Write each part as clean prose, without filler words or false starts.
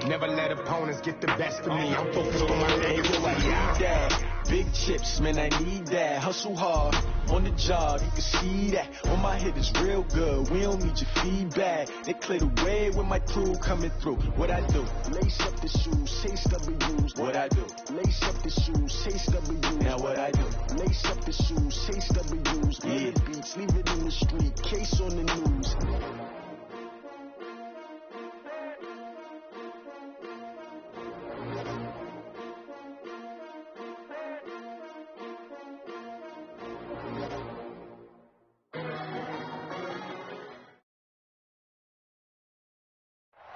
Never let opponents get the best of me. I'm focused on my legacy. Big chips, man, I need that. Hustle hard on the job, you can see that. On my head is real good, we don't need your feedback. They clear the way with my crew coming through. What I do? Lace up the shoes, chase W's. What I do? Lace up the shoes, chase W's. Now what I do? Lace up the shoes, chase W's. Yeah. Beats, leave it in the street, case on the news.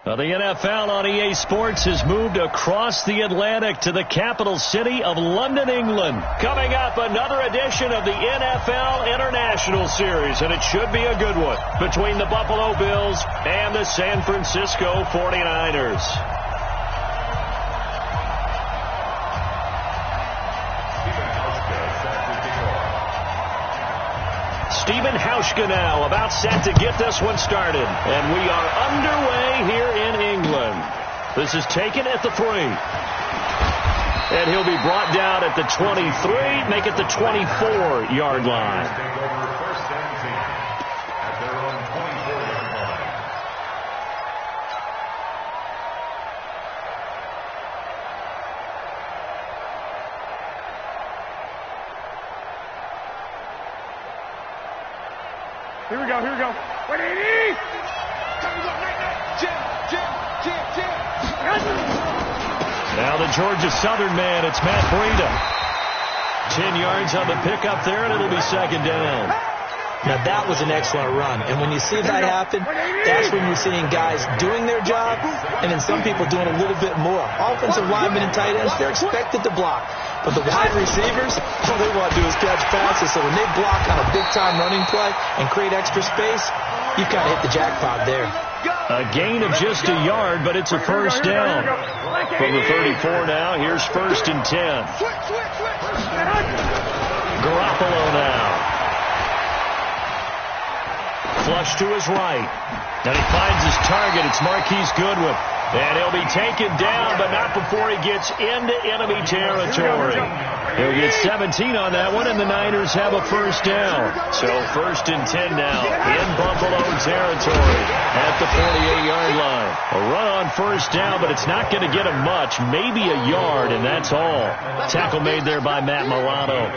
Well, the NFL on EA Sports has moved across the Atlantic to the capital city of London, England. Coming up, another edition of the NFL International Series, and it should be a good one, between the Buffalo Bills and the San Francisco 49ers. Stephen Hauschka now about set to get this one started. And we are underway here in England. This is taken at the 3. And he'll be brought down at the 23, make it the 24-yard line. Here we go. 180! Now the Georgia Southern man, it's Matt Breida. 10 yards on the pickup there, and it'll be second down. Now that was an excellent run, and when you see that happen, that's when you're seeing guys doing their job, and then some people doing a little bit more. Offensive linemen and tight ends, they're expected to block. But the wide receivers, all they want to do is catch passes. So when they block on a big-time running play and create extra space, you've got to hit the jackpot there. A gain of just a yard, but it's a first down. From the 34 now, here's 1st and 10. Garoppolo now. Flush to his right. And he finds his target. It's Marquise Goodwin. And he'll be taken down, but not before he gets into enemy territory. He'll get 17 on that one, and the Niners have a first down. So 1st and 10 now in Buffalo territory at the 48-yard line. A run on first down, but it's not going to get him much. Maybe a yard, and that's all. Tackle made there by Matt Milano.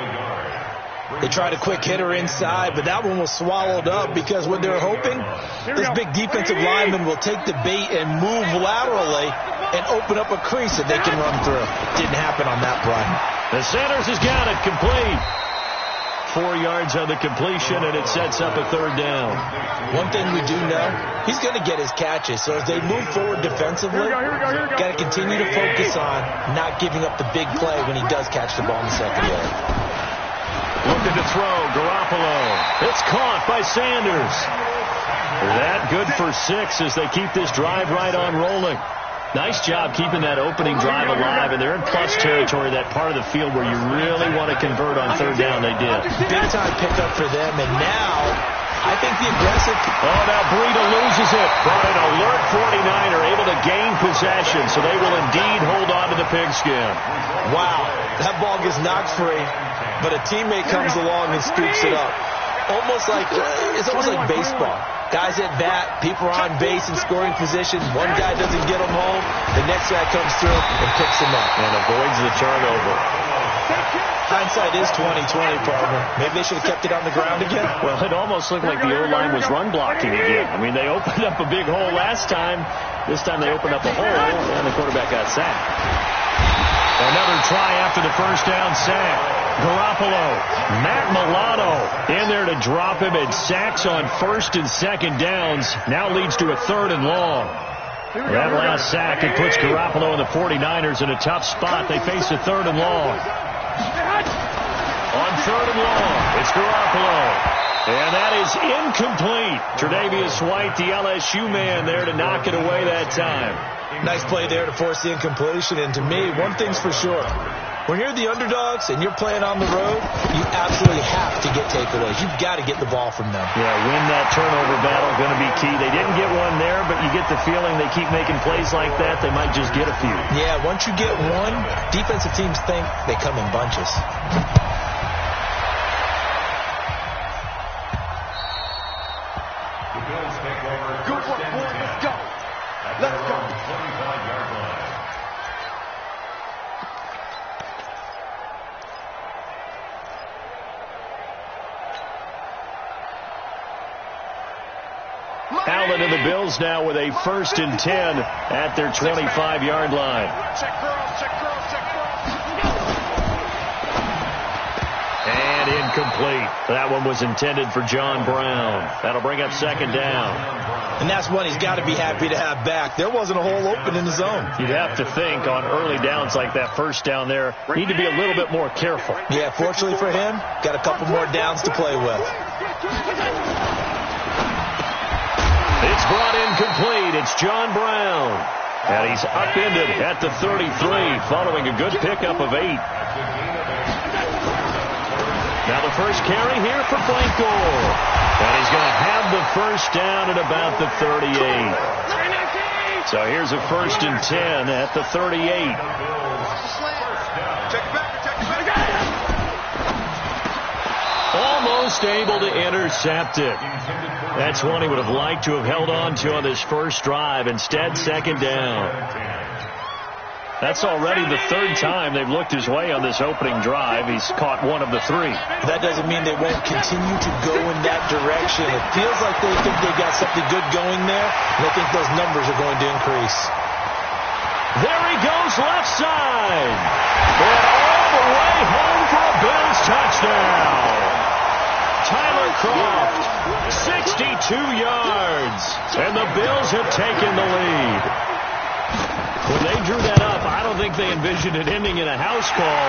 They tried a quick hitter inside, but that one was swallowed up because what they're hoping, this big defensive lineman will take the bait and move laterally and open up a crease that they can run through. Didn't happen on that play. The Sanders has got it complete. 4 yards on the completion, and it sets up a third down. One thing we do know, he's going to get his catches. So as they move forward defensively, got to continue to focus on not giving up the big play when he does catch the ball in the secondary. Looking to throw, Garoppolo. It's caught by Sanders. That good for 6 as they keep this drive right on rolling. Nice job keeping that opening drive alive, and they're in plus territory, that part of the field where you really want to convert on third down. They did. Big-time pickup for them, and now I think the aggressive... Oh, now Breida loses it. But an alert 49er able to gain possession, so they will indeed hold on to the pigskin. Wow, that ball gets knocked free, but a teammate comes along and scoops it up. It's almost like baseball. Guys at bat, people are on base in scoring position. One guy doesn't get them home. The next guy comes through and picks him up. And avoids the turnover. Hindsight is 20/20, partner. Maybe they should have kept it on the ground again. Well, it almost looked like the O-line was run blocking again. I mean, they opened up a big hole last time. This time they opened up a hole, and the quarterback got sacked. Another try after the first down sack. Garoppolo, Matt Milano in there to drop him, and sacks on 1st and 2nd downs now leads to a 3rd and long. That last sack, it puts Garoppolo and the 49ers in a tough spot. They face a 3rd and long. On 3rd and long, it's Garoppolo. And that is incomplete. Tre'Davious White, the LSU man, there to knock it away that time. Nice play there to force the incompletion. And to me, one thing's for sure. When you're the underdogs and you're playing on the road, you absolutely have to get takeaways. You've got to get the ball from them. Yeah, win that turnover battle, going to be key. They didn't get one there, but you get the feeling they keep making plays like that, they might just get a few. Yeah, once you get one, defensive teams think they come in bunches. Good work, boy. Let's go. Let's go. 25-yard line. Allen and the Bills now with a 1st and 10 at their 25-yard line. Check girls, check girls, check girls. And incomplete. That one was intended for John Brown. That'll bring up 2nd down. And that's one he's got to be happy to have back. There wasn't a hole open in the zone. You'd have to think on early downs like that, 1st down there, need to be a little bit more careful. Yeah, fortunately for him, got a couple more downs to play with. It's brought in complete. It's John Brown. And he's upended at the 33 following a good pickup of 8. Now the first carry here for Blanco. And he's going to have the 1st down at about the 38. So here's a 1st and 10 at the 38. Almost able to intercept it. That's one he would have liked to have held on to on this first drive. Instead, 2nd down. That's already the 3rd time they've looked his way on this opening drive. He's caught one of the 3. That doesn't mean they won't continue to go in that direction. It feels like they think they've got something good going there, and they think those numbers are going to increase. There he goes, left side. And all the way home for a Bills touchdown. Tyler Kroft, 62 yards. And the Bills have taken the lead. When they drew that up, I don't think they envisioned it ending in a house call,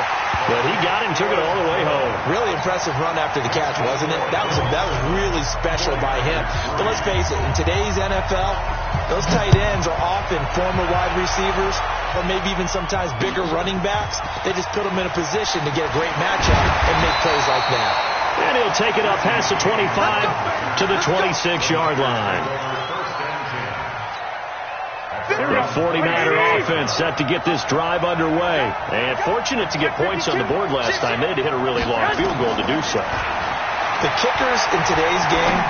but he got it and took it all the way home. Really impressive run after the catch, wasn't it? That was really special by him. But let's face it, in today's NFL, those tight ends are often former wide receivers or maybe even sometimes bigger running backs. They just put them in a position to get a great matchup and make plays like that. And he'll take it up past the 25 to the 26-yard line. The 49er offense set to get this drive underway. And fortunate to get points on the board last time. They had to hit a really long field goal to do so. The kickers in today's game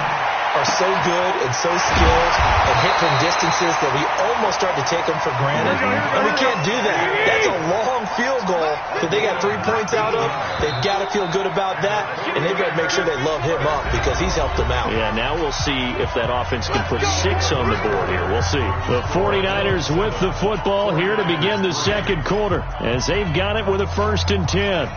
are so good and so skilled and hit from distances that we almost start to take them for granted. And we can't do that. That's a long field goal that they got 3 points out of. They've got to feel good about that, and they've got to make sure they love him up because he's helped them out. Yeah, now we'll see if that offense can put 6 on the board here. We'll see. The 49ers with the football here to begin the 2nd quarter as they've got it with a 1st and 10.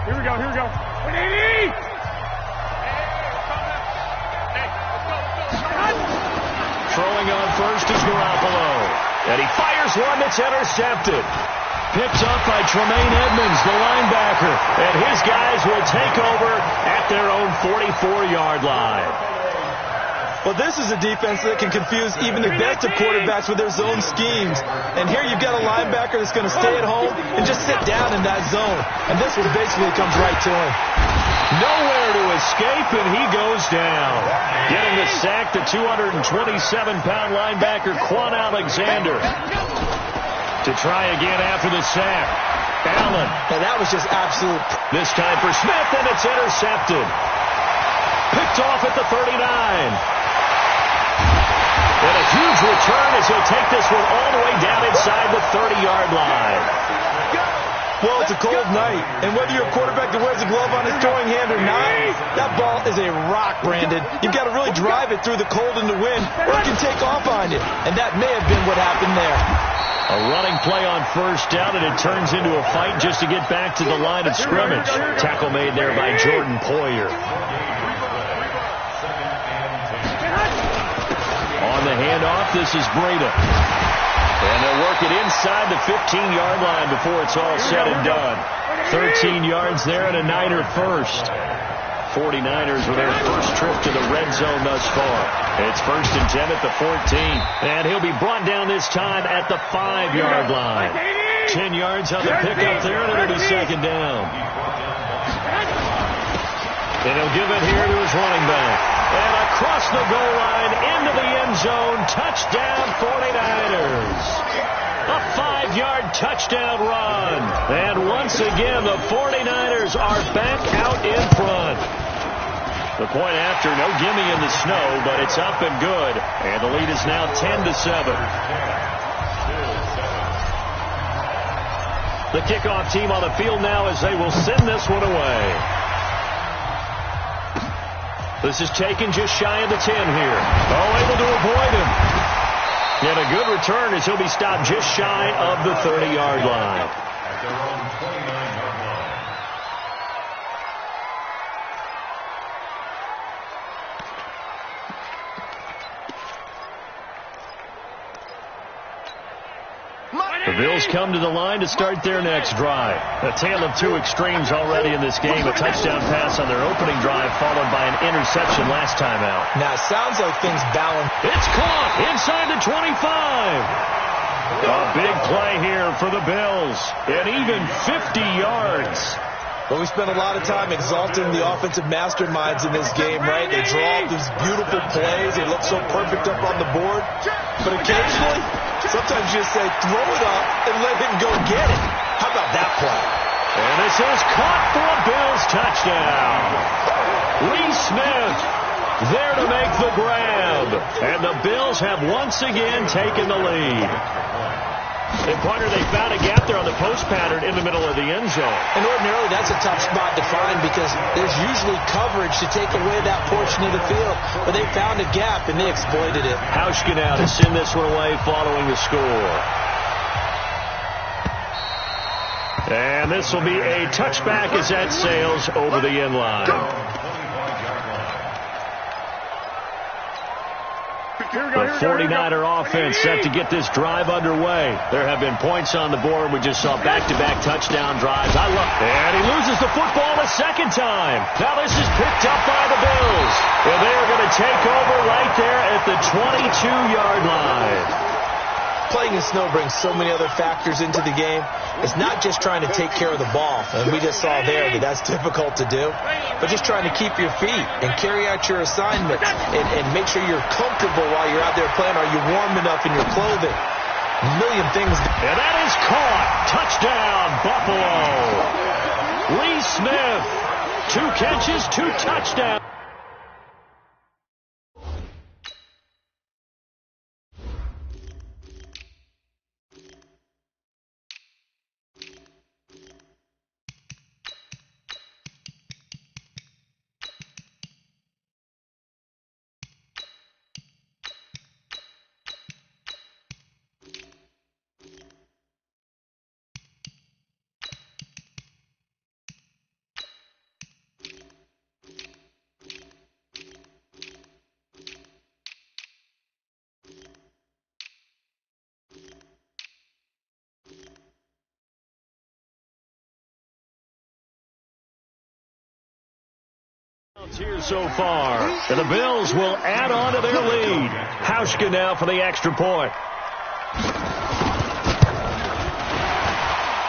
Here we go, here we go. Throwing on first is Garoppolo. And he fires one that's intercepted. Picked up by Tremaine Edmonds, the linebacker. And his guys will take over at their own 44-yard line. Well, this is a defense that can confuse even the best of quarterbacks with their zone schemes. And here you've got a linebacker that's going to stay at home and just sit down in that zone. And this one basically comes right to him. Nowhere to escape, and he goes down. Getting the sack, the 227-pound linebacker, Quan Alexander. To try again after the sack. Allen. And that was just absolute. This time for Smith, and it's intercepted. Picked off at the 39. And a huge return as he'll take this one all the way down inside the 30-yard line. Well, it's a cold night, and whether you're a quarterback that wears a glove on his throwing hand or not, that ball is a rock, Brandon. You've got to really drive it through the cold and the wind, or it can take off on you, and that may have been what happened there. A running play on first down, and it turns into a fight just to get back to the line of scrimmage. Tackle made there by Jordan Poyer. On the handoff, this is Breda. And they'll work it inside the 15-yard line before it's all said and done. 13 yards there and a Niner first. 49ers with their first trip to the red zone thus far. It's 1st and 10 at the 14. And he'll be brought down this time at the 5-yard line. 10 yards on the pickup there, and it'll be 2nd down. And he'll give it here to his running back. And across the goal line, into the end zone, touchdown 49ers. A 5-yard touchdown run. And once again, the 49ers are back out in front. The point after, no gimme in the snow, but it's up and good. And the lead is now 10-7. The kickoff team on the field now as they will send this one away. This is taken just shy of the 10 here. Oh, able to avoid him. And a good return as he'll be stopped just shy of the 30-yard line. At their own 29-yard line. The Bills come to the line to start their next drive. A tale of two extremes already in this game. A touchdown pass on their opening drive followed by an interception last time out. Now, it sounds like things balance. It's caught inside the 25. A big play here for the Bills. And even 50 yards. Well, we spent a lot of time exalting the offensive masterminds in this game, right? They draw up these beautiful plays. They look so perfect up on the board. But occasionally, sometimes you just say, throw it up and let him go get it. How about that play? And this is caught for a Bills touchdown. Lee Smith there to make the grab. And the Bills have once again taken the lead. And, partner, they found a gap there on the post pattern in the middle of the end zone. And ordinarily, that's a tough spot to find because there's usually coverage to take away that portion of the field. But they found a gap, and they exploited it. Hauschka now to send this one away following the score. And this will be a touchback as that sails over the end line. The 49er offense set to get this drive underway. There have been points on the board. We just saw back-to-back touchdown drives. I love it. And he loses the football a second time. Now this is picked up by the Bills. And they're going to take over right there at the 22-yard line. Playing in snow brings so many other factors into the game. It's not just trying to take care of the ball, and we just saw there that that's difficult to do, but just trying to keep your feet and carry out your assignments and make sure you're comfortable while you're out there playing. Are you warm enough in your clothing? A million things. And that is caught. Touchdown, Buffalo. Lee Smith, 2 catches, 2 touchdowns. Here so far, and the Bills will add on to their lead. Hauschka now for the extra point.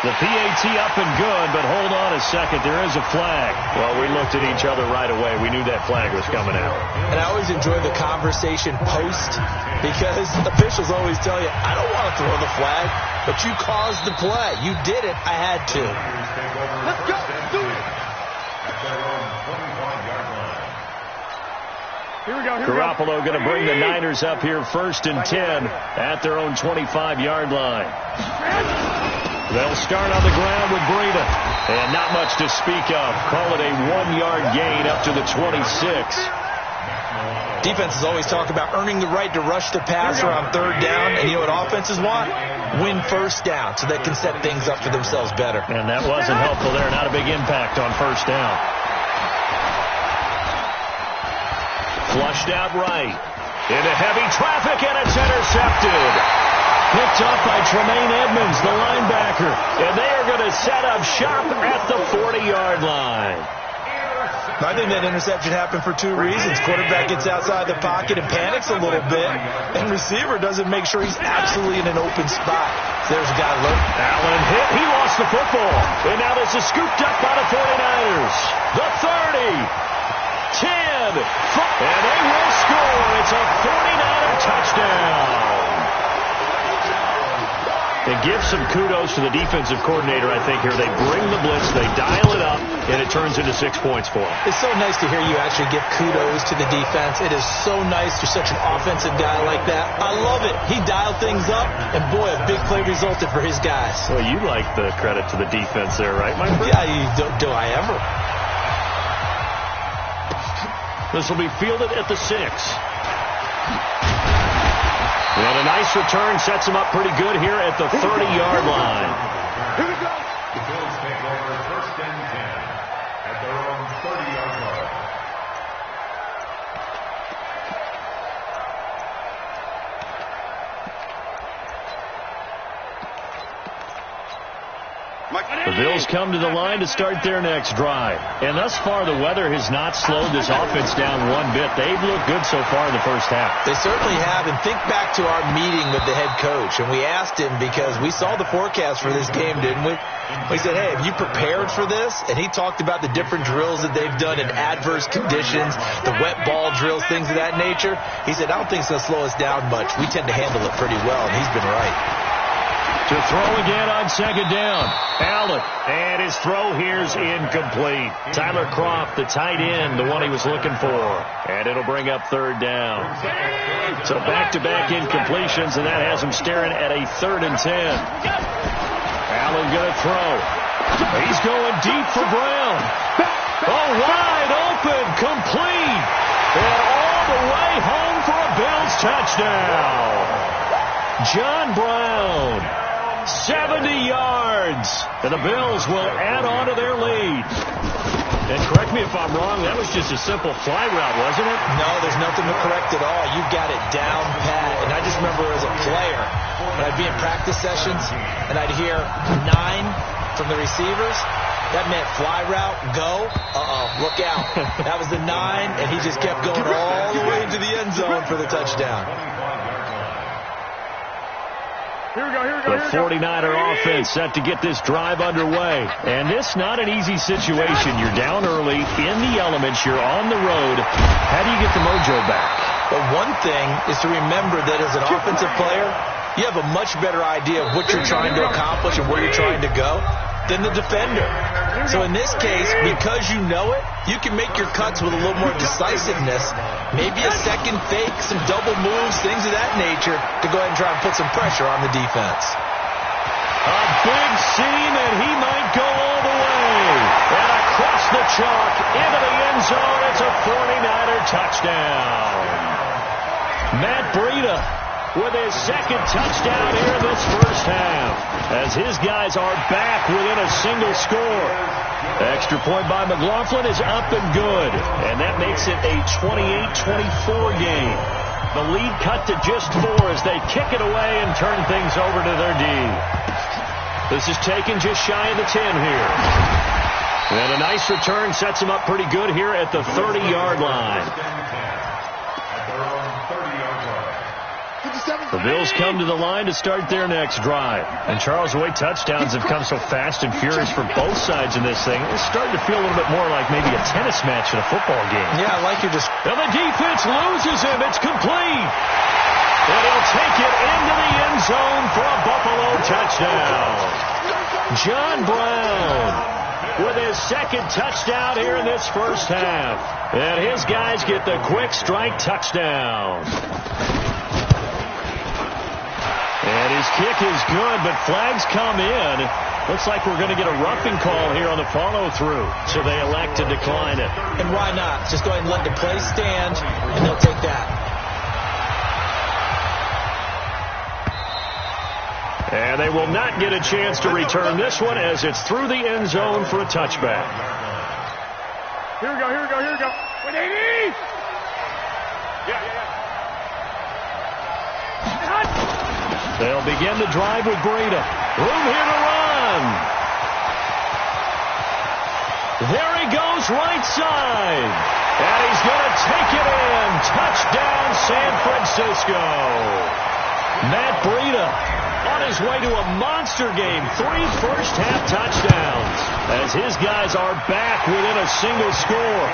The PAT up and good, but hold on a second. There is a flag. Well, we looked at each other right away. We knew that flag was coming out. And I always enjoy the conversation post because officials always tell you, I don't want to throw the flag, but you caused the play. You did it. I had to. Let's go. Do it. At their own 25-yard line. Here we go. Garoppolo going to bring the Niners up here 1st and 10 at their own 25-yard line. They'll start on the ground with Breida. And not much to speak of. Call it a 1-yard gain up to the 26. Defenses always talk about earning the right to rush the passer on 3rd down. And you know what offenses want? Win 1st down so they can set things up for themselves better. And that wasn't helpful there. Not a big impact on 1st down. Flushed out right. Into heavy traffic, and it's intercepted. Picked up by Tremaine Edmonds, the linebacker. And they are going to set up shop at the 40-yard line. I think that interception happened for two reasons. Quarterback gets outside the pocket and panics a little bit, and receiver doesn't make sure he's absolutely in an open spot. So there's a guy look. Allen hit. He lost the football. And now this is scooped up by the 49ers. The 30. 10. And they will score. It's a 49er touchdown. It gives some kudos to the defensive coordinator, I think, here. They bring the blitz, they dial it up, and it turns into 6 points for them. It's so nice to hear you actually give kudos to the defense. It is so nice. You're such an offensive guy like that. I love it. He dialed things up, and boy, a big play resulted for his guys. Well, you like the credit to the defense there, right, my friend? Yeah, do I ever? This will be fielded at the 6. And a nice return sets him up pretty good here at the 30-yard line. Here we go. The Bills take over 1st and 10 at their own 30-yard line. The Bills come to the line to start their next drive. And thus far, the weather has not slowed this offense down one bit. They've looked good so far in the first half. They certainly have. And think back to our meeting with the head coach. And we asked him, because we saw the forecast for this game, didn't we? We said, hey, have you prepared for this? And he talked about the different drills that they've done in adverse conditions, the wet ball drills, things of that nature. He said, I don't think it's going to slow us down much. We tend to handle it pretty well, and he's been right. To throw again on 2nd down. Allen. And his throw here's incomplete. Tyler Kroft, the tight end, the one he was looking for. And it'll bring up 3rd down. So back-to-back incompletions, and that has him staring at a 3rd and 10. Allen going to throw. He's going deep for Brown. Oh, wide open, complete. And all the way home for a Bills touchdown. John Brown. 70 yards, and the Bills will add on to their lead. And correct me if I'm wrong, that was just a simple fly route, wasn't it? No, there's nothing to correct at all. You got it down pat. And I just remember as a player, when I'd be in practice sessions, and I'd hear 9 from the receivers, that meant fly route, go, look out. That was the 9, and he just kept going all the way into the end zone for the touchdown. Here we go. The 49er offense set to get this drive underway. And this not an easy situation. You're down early, in the elements, you're on the road. How do you get the mojo back? But one thing is to remember that as an offensive player, you have a much better idea of what you're trying to accomplish and where you're trying to go than the defender. So in this case, because you know it, you can make your cuts with a little more decisiveness, maybe a second fake, some double moves, things of that nature, to go ahead and try and put some pressure on the defense. A big seam, and he might go all the way. And across the chalk, into the end zone, it's a 49er touchdown. Matt Breida with his 2nd touchdown here in this first half, as his guys are back within a single score. Extra point by McLaughlin is up and good, and that makes it a 28-24 game. The lead cut to just 4 as they kick it away and turn things over to their D. This is taken just shy of the 10 here. And a nice return sets him up pretty good here at the 30-yard line. The Bills come to the line to start their next drive. And Charles, the way touchdowns have come so fast and furious for both sides in this thing, it's starting to feel a little bit more like maybe a tennis match in a football game. Yeah, I like your And the defense loses him. It's complete. And he'll take it into the end zone for a Buffalo touchdown. John Brown with his 2nd touchdown here in this first half. And his guys get the quick strike touchdown. And his kick is good, but flags come in. Looks like we're going to get a roughing call here on the follow-through. So they elect to decline it. And why not? Just go ahead and let the play stand, and they'll take that. And they will not get a chance to return this one as it's through the end zone for a touchback. Here we go. 180! They'll begin the drive with Breida. Room here to run. There he goes right side. And he's going to take it in. Touchdown, San Francisco. Matt Breida on his way to a monster game. 3 first-half touchdowns as his guys are back within a single score.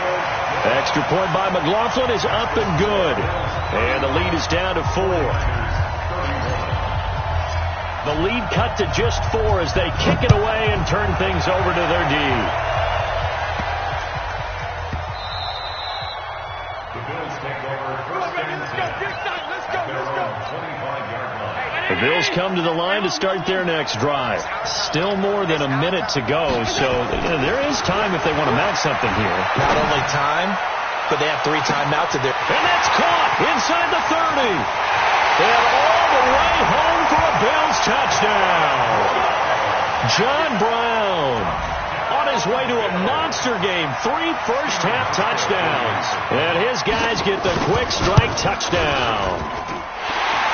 Extra point by McLaughlin is up and good. And the lead is down to 4. The lead cut to just 4 as they kick it away and turn things over to their D. The Bills come to the line to start their next drive. Still more than a minute to go, so there is time if they want to mount something here. Not only time, but they have 3 timeouts at their... And that's caught inside the 30. And all the way home for a Bills touchdown. John Brown on his way to a monster game. 3 first-half touchdowns. And his guys get the quick strike touchdown.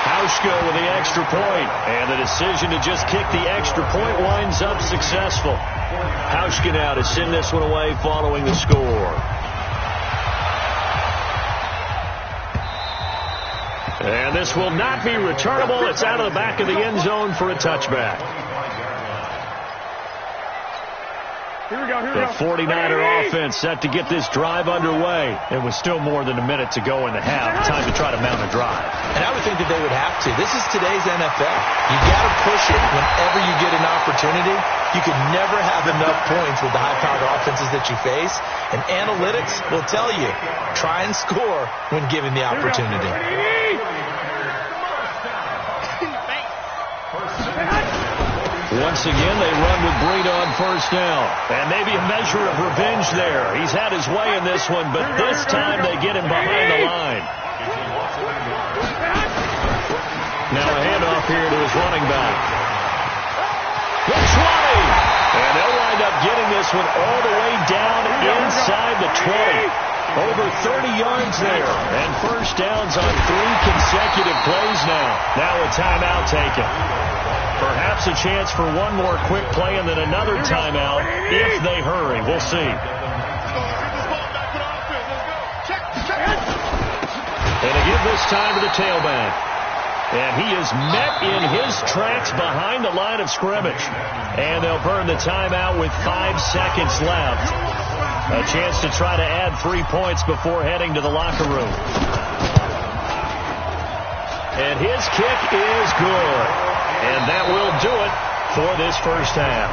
Hauschka with the extra point, and the decision to just kick the extra point winds up successful. Hauschka now to send this one away following the score. And this will not be returnable. It's out of the back of the end zone for a touchback. Here we go. The 49er offense set to get this drive underway. It was still more than a minute to go in the half. Time to try to mount a drive. And I would think that they would have to. This is today's NFL. You got to push it whenever you get an opportunity. You can never have enough points with the high-powered offenses that you face. And analytics will tell you, try and score when given the opportunity. Once again, they run with Breida on first down. And maybe a measure of revenge there. He's had his way in this one, but this time they get him behind the line. Now a handoff here to his running back. The 20! And they'll wind up getting this one all the way down inside the 20. Over 30 yards there. And first downs on 3 consecutive plays now. Now a timeout taken. Perhaps a chance for one more quick play and then another timeout if they hurry. We'll see. And again this time to the tailback. And he is met in his tracks behind the line of scrimmage. And they'll burn the timeout with 5 seconds left. A chance to try to add 3 points before heading to the locker room. And his kick is good. And that will do it for this first half.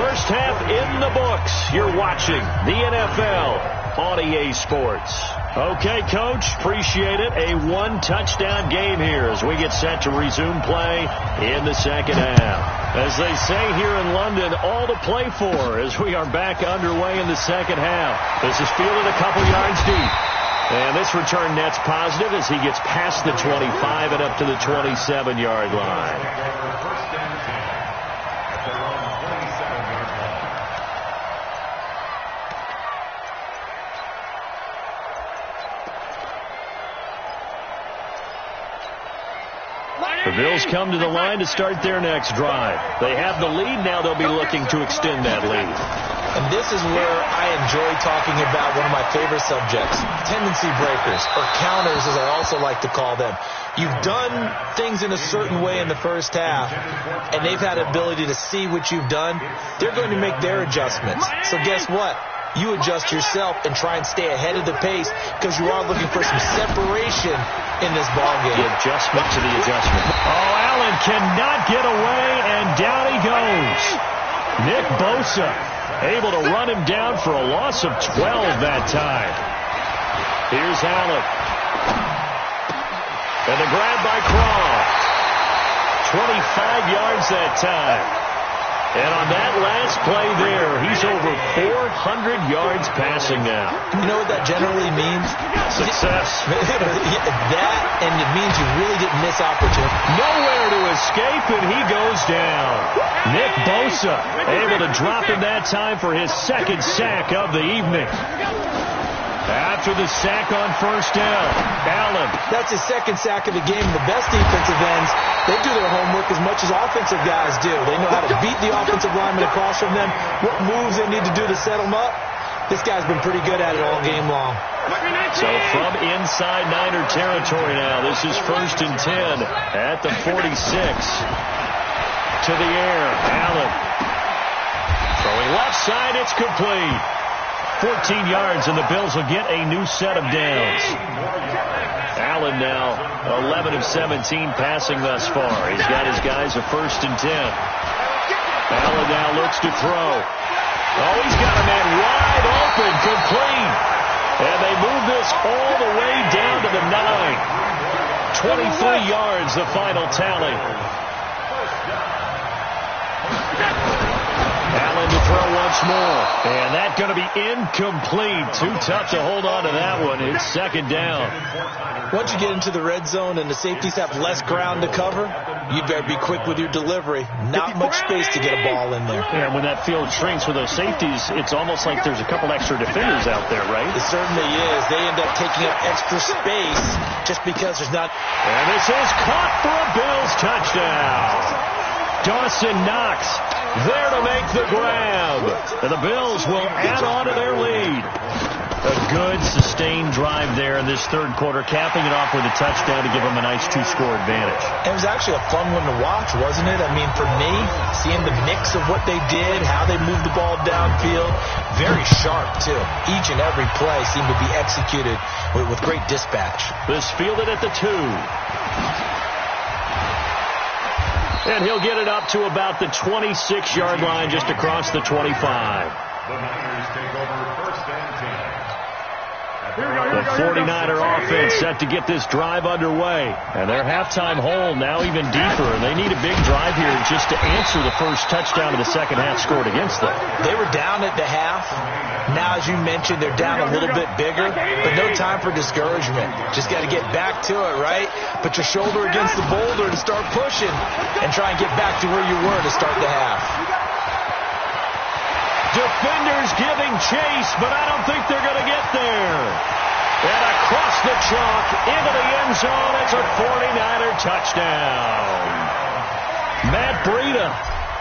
First half in the books. You're watching the NFL on EA Sports. Okay, Coach, appreciate it. A 1-touchdown game here as we get set to resume play in the second half. As they say here in London, all to play for as we are back underway in the second half. This is fielded a couple yards deep. And this return net's positive as he gets past the 25 and up to the 27-yard line. The Bills come to the line to start their next drive. They have the lead. Now they'll be looking to extend that lead. And this is where I enjoy talking about one of my favorite subjects, tendency breakers, or counters as I also like to call them. You've done things in a certain way in the first half, and they've had ability to see what you've done. They're going to make their adjustments. So guess what? You adjust yourself and try and stay ahead of the pace because you are looking for some separation in this ballgame. The adjustment to the adjustment. Oh, Allen cannot get away, and down he goes. Nick Bosa able to run him down for a loss of 12 that time. Here's Allen. And the grab by Croft. 25 yards that time. And on that last play there, he's over 400 yards passing now. You know what that generally means? Success. That, and it means you really didn't miss opportunity. Nowhere to escape, and he goes down. Nick Bosa able to drop him that time for his second sack of the evening. After the sack on first down, Allen. That's his second sack of the game. The best defensive ends, they do their homework as much as offensive guys do. They know how to beat the offensive lineman across from them, what moves they need to do to set them up. This guy's been pretty good at it all game long. So from inside Niner territory now, this is 1st and 10 at the 46. To the air, Allen. Throwing left side, it's complete. 14 yards, and the Bills will get a new set of downs. Allen now 11 of 17 passing thus far. He's got his guys a 1st and 10. Allen now looks to throw. Oh, he's got a man wide open, complete. And they move this all the way down to the 9. 23 yards, the final tally. Allen to throw once more. And that's going to be incomplete. Too tough to hold on to that one. It's 2nd down. Once you get into the red zone and the safeties have less ground to cover, you better be quick with your delivery. Not much space to get a ball in there. Yeah, when that field shrinks with those safeties, it's almost like there's a couple extra defenders out there, right? It certainly is. They end up taking up extra space just because there's not... And this is caught for a Bills touchdown. Dawson Knox there to make the grab. And the Bills will add on to their lead. A good, sustained drive there in this 3rd quarter, capping it off with a touchdown to give them a nice 2-score advantage. It was actually a fun one to watch, wasn't it? I mean, for me, seeing the mix of what they did, how they moved the ball downfield, very sharp, too. Each and every play seemed to be executed with great dispatch. This fielded at the 2. And he'll get it up to about the 26-yard line, just across the 25. The Niners take over 1st and 10. The 49er offense set to get this drive underway. And their halftime hole now even deeper. And they need a big drive here just to answer the first touchdown of the second half scored against them. They were down at the half. Now, as you mentioned, they're down a little bit bigger, but no time for discouragement. Just got to get back to it, right? Put your shoulder against the boulder and start pushing and try and get back to where you were to start the half. Defenders giving chase, but I don't think they're going to get there. And across the chalk, into the end zone, it's a 49er touchdown. Matt Breida,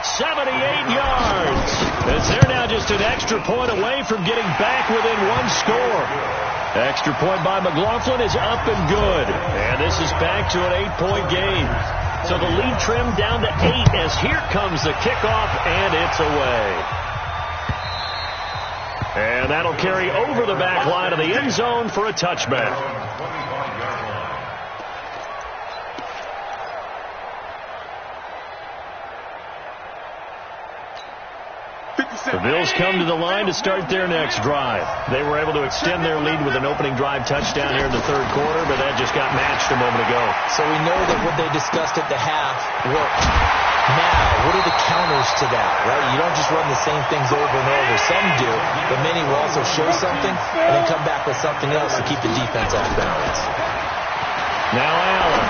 78 yards. As they're now just an extra point away from getting back within 1 score. Extra point by McLaughlin is up and good. And this is back to an 8-point game. So the lead trimmed down to 8 as here comes the kickoff, and it's away. And that'll carry over the back line of the end zone for a touchback. The Bills come to the line to start their next drive. They were able to extend their lead with an opening drive touchdown here in the 3rd quarter, but that just got matched a moment ago. So we know that what they discussed at the half worked. Now, what are the counters to that, right? You don't just run the same things over and over. Some do, but many will also show something and then come back with something else to keep the defense off balance. Now Allen.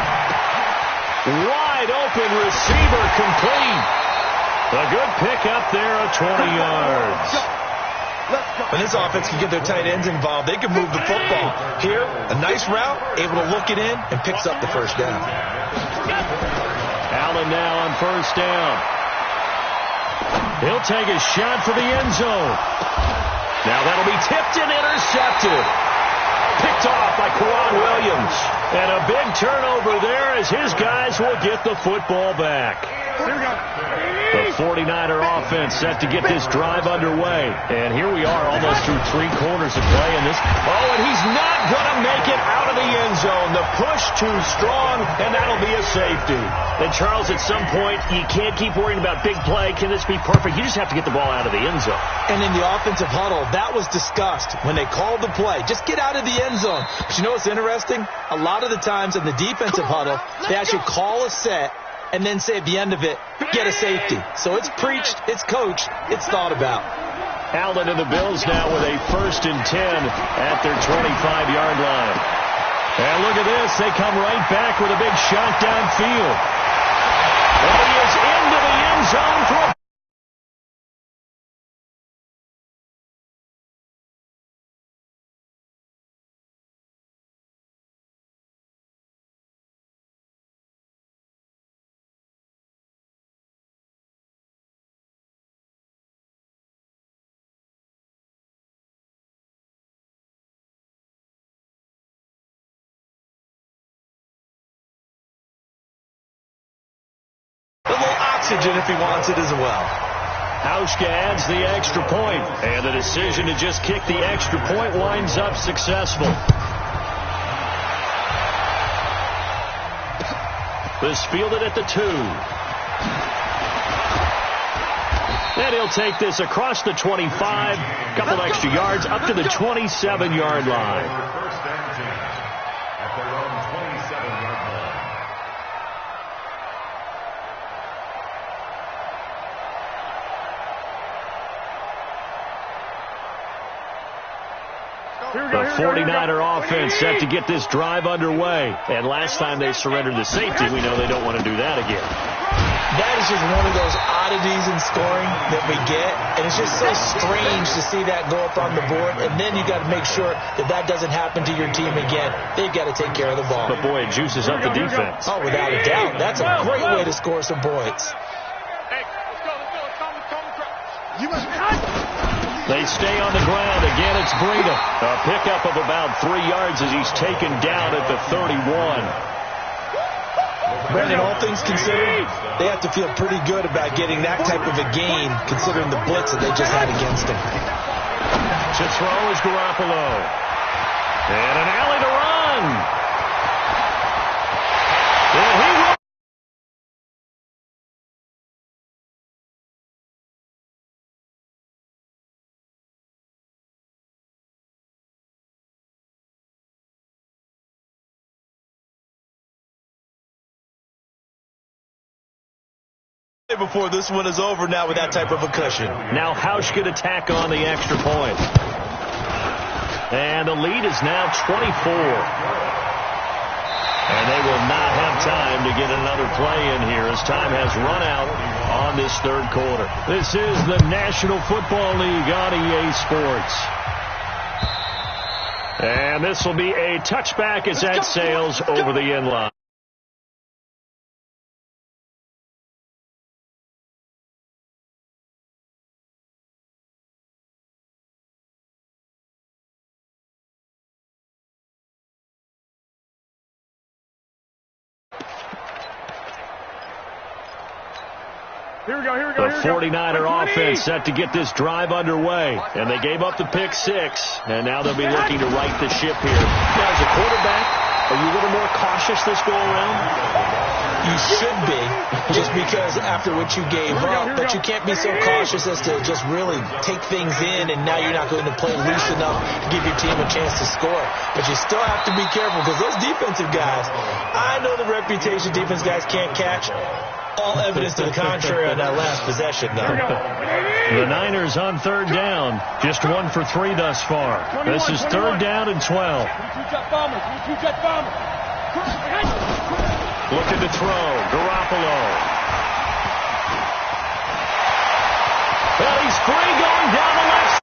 Wide open receiver, complete. A good pickup there of 20 yards. When this offense can get their tight ends involved, they can move the football. Here, a nice route, able to look it in, and picks up the 1st down. Allen now on 1st down. He'll take a shot for the end zone. Now that'll be tipped and intercepted. Picked off by Kwan Williams. And a big turnover there as his guys will get the football back. The 49er offense set to get this drive underway. And here we are almost through 3 quarters of play in this. Oh, and he's not going to make it out of the end zone. The push too strong, and that'll be a safety. And Charles, at some point, you can't keep worrying about big play. Can this be perfect? You just have to get the ball out of the end zone. And in the offensive huddle, that was discussed when they called the play. Just get out of the end zone. But you know what's interesting? A lot of the times in the defensive huddle, they actually call a set and then say at the end of it, get a safety. So it's preached, it's coached, it's thought about. Allen and the Bills now with a 1st and 10 at their 25-yard line. And look at this. They come right back with a big shot downfield. And he is into the end zone for a leverage it if he wants it as well. Hauschka adds the extra point, and the decision to just kick the extra point winds up successful. This fielded at the 2. And he'll take this across the 25, couple extra yards up to the 27-yard line. First and 10 at their own 27-yard line. The 49er offense set to get this drive underway. And last time they surrendered the safety, we know they don't want to do that again. That is just one of those oddities in scoring that we get. And it's just so strange to see that go up on the board. And then you got to make sure that that doesn't happen to your team again. They've got to take care of the ball. But, boy, it juices up the defense. Oh, without a doubt. That's a great way to score some points. They stay on the ground. Again, it's Breida. A pickup of about 3 yards as he's taken down at the 31. Brandon, all things considered, they have to feel pretty good about getting that type of a gain, considering the blitz that they just had against them. To throw is Garoppolo. And an alley to run. And he will. Before this one is over now with that type of a cushion. Now Hauschka to tack on the extra point. And the lead is now 24. And they will not have time to get another play in here as time has run out on this third quarter. This is the National Football League on EA Sports. And this will be a touchback as that sails over the end line. Here we go. The 49er offense set to get this drive underway. And they gave up the pick 6. And now they'll be looking to right the ship here. Now, as a quarterback, are you a little more cautious this go around? You should be, just because after what you gave up. But you can't be so cautious as to just really take things in, and now you're not going to play loose enough to give your team a chance to score. But you still have to be careful because those defensive guys, I know the reputation defense guys can't catch. All evidence to the contrary on that last possession, though. The Niners on third down. Just 1 for 3 thus far. This is third down and 12. Looking to throw. Garoppolo. Well, he's free going down the left.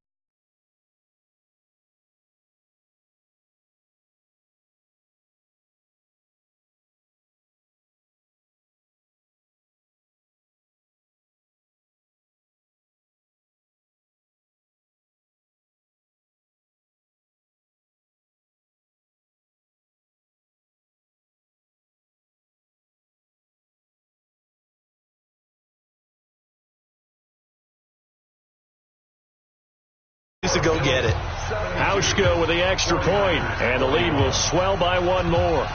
To go get it. Hauschka with the extra point, and the lead will swell by 1 more.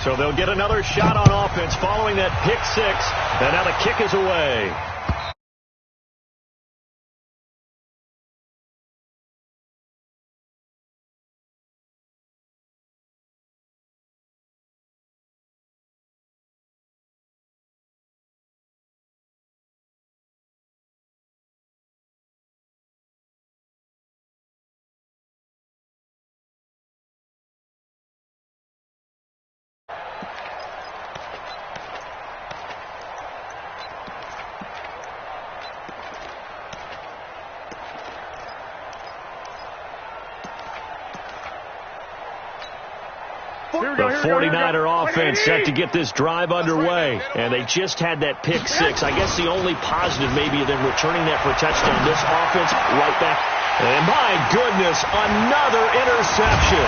So they'll get another shot on offense following that pick 6, and now the kick is away. The 49er offense set to get this drive underway. And they just had that pick 6. I guess the only positive maybe of them returning that for a touchdown. This offense right back. And my goodness, another interception.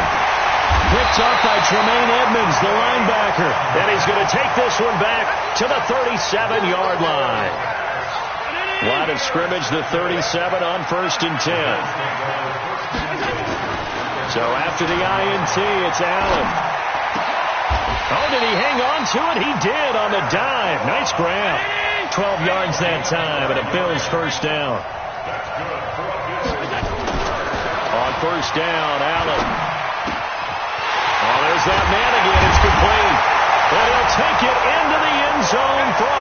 Picked up by Tremaine Edmonds, the linebacker. And he's going to take this one back to the 37-yard line. Line of scrimmage, the 37 on 1st and 10. So after the INT, it's Allen. Oh, did he hang on to it? He did on the dive. Nice grab. 12 yards that time, and a Bills first down. On 1st down, Allen. Oh, there's that man again. It's complete. And he'll take it into the end zone for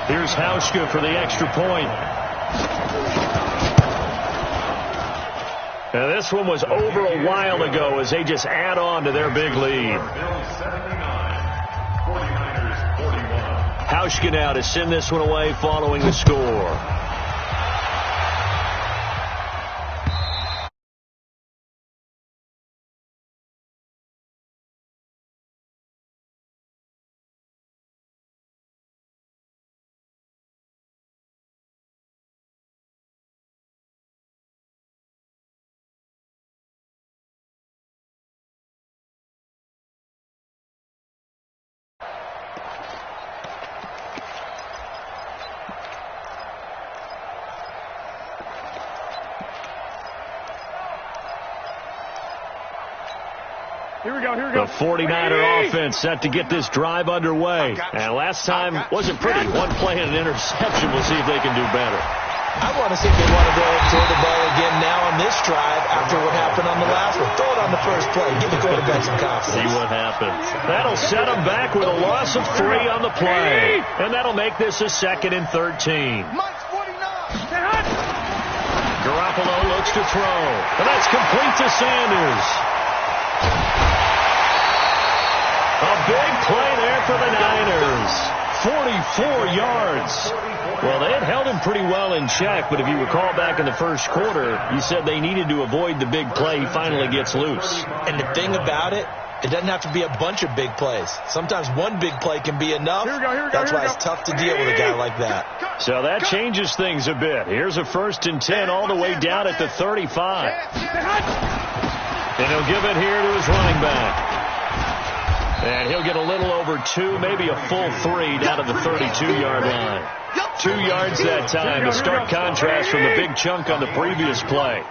Here's Hauschka for the extra point. Now this one was over a while ago as they just add on to their big lead. Hauschka now to send this one away following the score. Here we go, here we go. The 49er offense set to get this drive underway. And last time wasn't pretty. One play and an interception. We'll see if they can do better. I want to see if they want to go and throw the ball again now on this drive after what happened on the last one. Throw it on the first play. Give the quarterback some confidence. See what happens. That'll set them back with a loss of 3 on the play. And that'll make this a 2nd and 13. Garoppolo looks to throw. And that's complete to Sanders. A big play there for the Niners. 44 yards. Well, they had held him pretty well in check, but if you recall back in the first quarter, you said they needed to avoid the big play. He finally gets loose. And the thing about it, it doesn't have to be a bunch of big plays. Sometimes one big play can be enough. That's why it's tough to deal with a guy like that. So that changes things a bit. Here's a 1st and 10 all the way down at the 35. And he'll give it here to his running back. And he'll get a little over 2, maybe a full 3 down to the 32-yard line. 2 yards that time, a stark contrast from the big chunk on the previous play.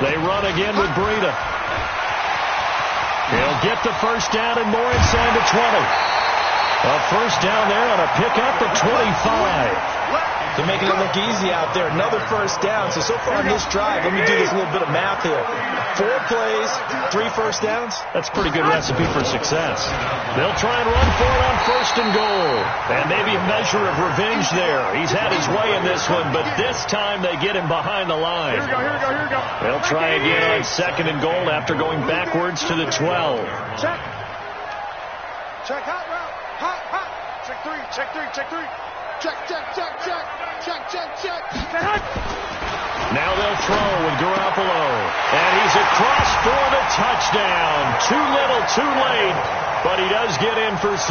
They run again with Breida. He'll get the first down and more inside the 20. A first down there on a pickup at 25. They're making it look easy out there. Another first down. So far on this drive, let me do this little bit of math here. 4 plays, 3 first downs. That's a pretty good recipe for success. They'll try and run for it on 1st and goal. And maybe a measure of revenge there. He's had his way in this one, but this time they get him behind the line. Here we go. They'll try again on 2nd and goal after going backwards to the 12. Check. Check, hot route. Hot. Check 3. Check. Now they'll throw with Garoppolo. And he's across for the touchdown. Too little, too late. But he does get in for 6.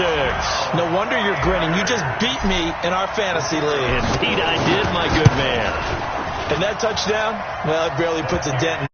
No wonder you're grinning. You just beat me in our fantasy league. Indeed I did, my good man. And that touchdown, well, it barely puts a dent in.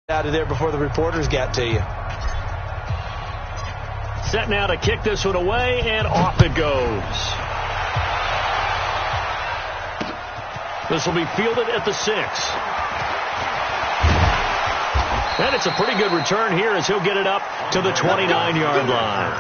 Out of there before the reporters got to you. Set now to kick this one away, and off it goes. This will be fielded at the 6. And it's a pretty good return here as he'll get it up to the 29-yard line.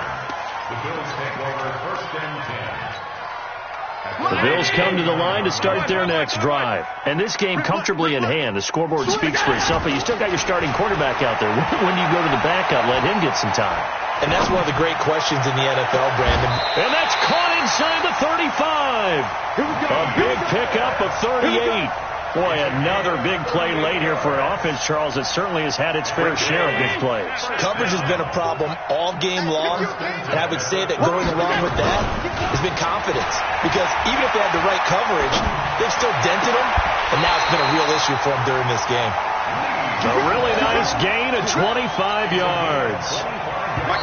The Bills take over 1st and 10. The Bills come to the line to start their next drive. And this game comfortably in hand. The scoreboard speaks for itself, but you still got your starting quarterback out there. When do you go to the backup? Let him get some time. And that's one of the great questions in the NFL, Brandon. And that's caught inside the 35. A big pickup of 38. Boy, another big play late here for an offense, Charles, that certainly has had its fair share of big plays. Coverage has been a problem all game long, and I would say that going along with that has been confidence. Because even if they had the right coverage, they've still dented them, and now it's been a real issue for them during this game. A really nice gain of 25 yards.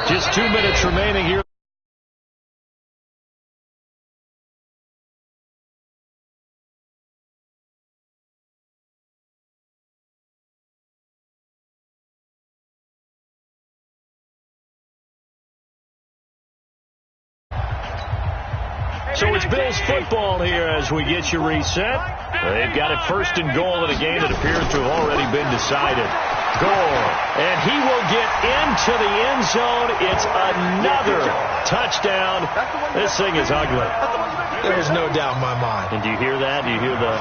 Just 2 minutes remaining here. So it's Bills football here as we get you reset. They've got it first and goal in a game that appears to have already been decided. Gore, and he will get into the end zone. It's another touchdown. This thing is ugly. There's no doubt in my mind. And do you hear that? Do you hear the...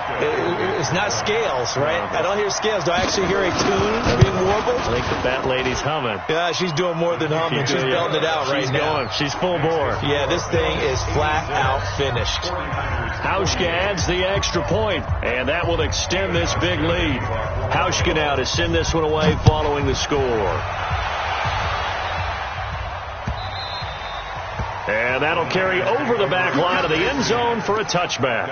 It's not scales, right? I don't hear scales. Do I actually hear a tune being warbled? I think the fat lady's humming. Yeah, she's doing more than humming. She's belting it out right now. She's full bore. Yeah, this thing is flat out finished. Hauschka adds the extra point, and that will extend this big lead. Hauschka now to send this one away following the score. And that'll carry over the back line of the end zone for a touchback.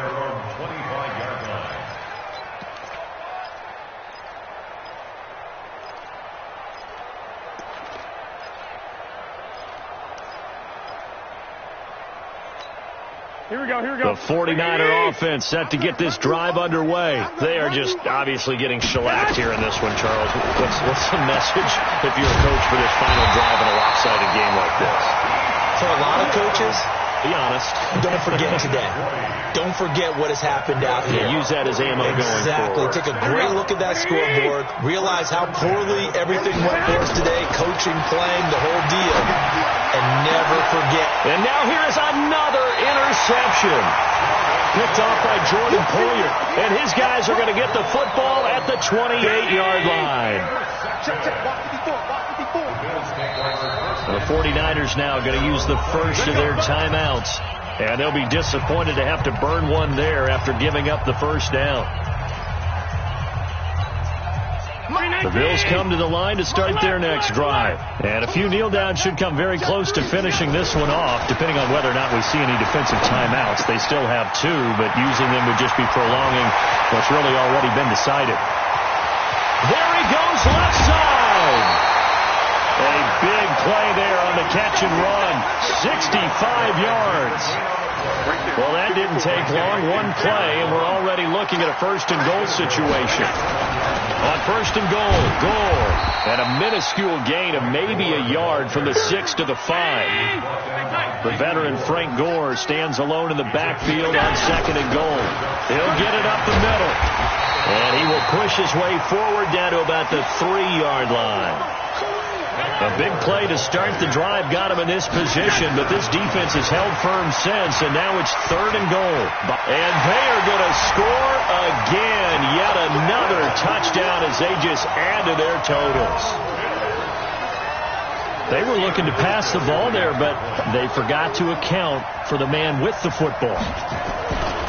Here we go, here we go. The 49er offense set to get this drive underway. They are just obviously getting shellacked here in this one, Charles. What's the message if you're a coach for this final drive in a lopsided game like this? For a lot of coaches, be honest. Don't forget today. Don't forget what has happened out here. Yeah, use that as ammo going forward. Exactly. Take a great look at that scoreboard. Realize how poorly everything went for us today. Coaching, playing, the whole deal. And never forget. And now here is another interception. Picked off by Jordan Poyer. And his guys are going to get the football at the 28-yard line. The 49ers now going to use the first of their timeouts. And they'll be disappointed to have to burn one there after giving up the first down. The Bills come to the line to start their next drive. And a few kneel downs should come very close to finishing this one off, depending on whether or not we see any defensive timeouts. They still have two, but using them would just be prolonging what's really already been decided. There he goes, left side. A big play there on the catch and run. 65 yards. Well, that didn't take long. One play, and we're already looking at a first and goal situation. On first and goal, Gore, and a minuscule gain of maybe a yard from the 6 to the 5. The veteran Frank Gore stands alone in the backfield on second and goal. He'll get it up the middle, and he will push his way forward down to about the 3-yard line. A big play to start the drive got him in this position, but this defense has held firm since, and now it's third and goal. And they are going to score again. Yet another touchdown as they just add to their totals. They were looking to pass the ball there, but they forgot to account for the man with the football.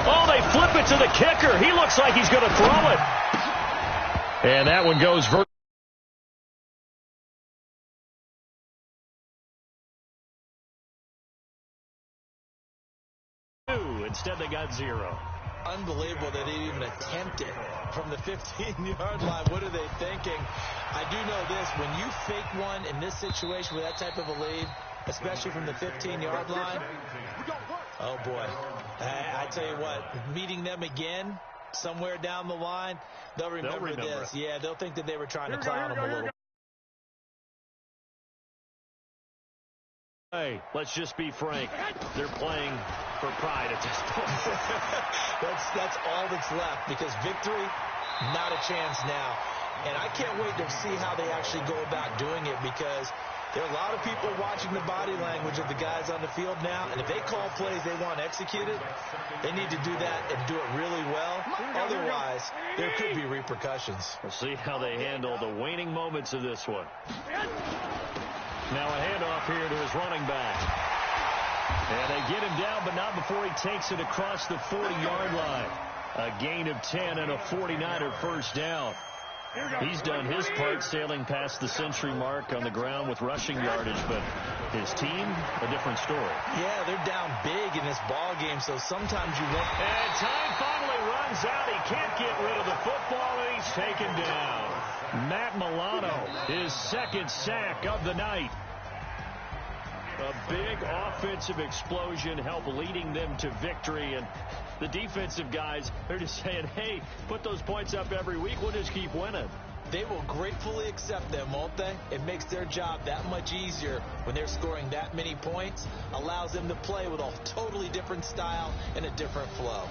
Oh, they flip it to the kicker. He looks like he's going to throw it. And that one goes vertical. Instead, they got 0. Unbelievable that they even attempted from the 15-yard line. What are they thinking? I do know this. When you fake one in this situation with that type of a lead, especially from the 15-yard line, oh, boy. I tell you what, meeting them again somewhere down the line, they'll remember this. Yeah, they'll think that they were trying to clown them a little. Hey, let's just be frank. They're playing for pride at this point. That's all that's left, because victory, not a chance now. And I can't wait to see how they actually go about doing it, because There are a lot of people watching the body language of the guys on the field now, and if they call plays they want executed, they need to do that and do it really well. Otherwise, there could be repercussions. We'll see how they handle the waning moments of this one. Now a handoff here to his running back. And they get him down, but not before he takes it across the 40-yard line. A gain of 10 and a 49er first down. He's done his part sailing past the century mark on the ground with rushing yardage, but his team, a different story. Yeah, they're down big in this ball game, so sometimes you want... And time finally runs out. He can't get rid of the football, and he's taken down. Matt Milano, his second sack of the night. A big offensive explosion helped leading them to victory, and the defensive guys, they're just saying, hey, put those points up every week, we'll just keep winning. They will gratefully accept them, won't they? It makes their job that much easier when they're scoring that many points, allows them to play with a totally different style and a different flow.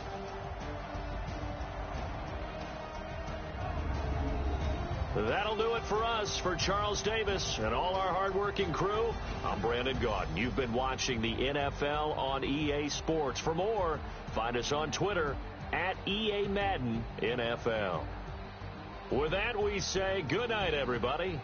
That'll do it for us. For Charles Davis and all our hardworking crew, I'm Brandon Gaudin. You've been watching the NFL on EA Sports. For more, find us on Twitter at EA Madden NFL. With that, we say good night, everybody.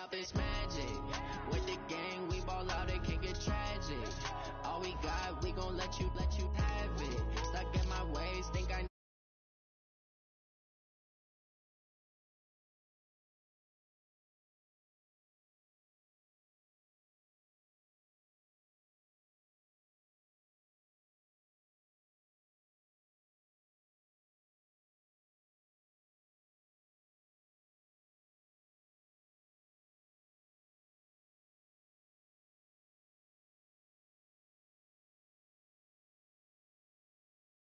Up is magic. With the gang, we ball out, it can get tragic. All we got, we gon' let you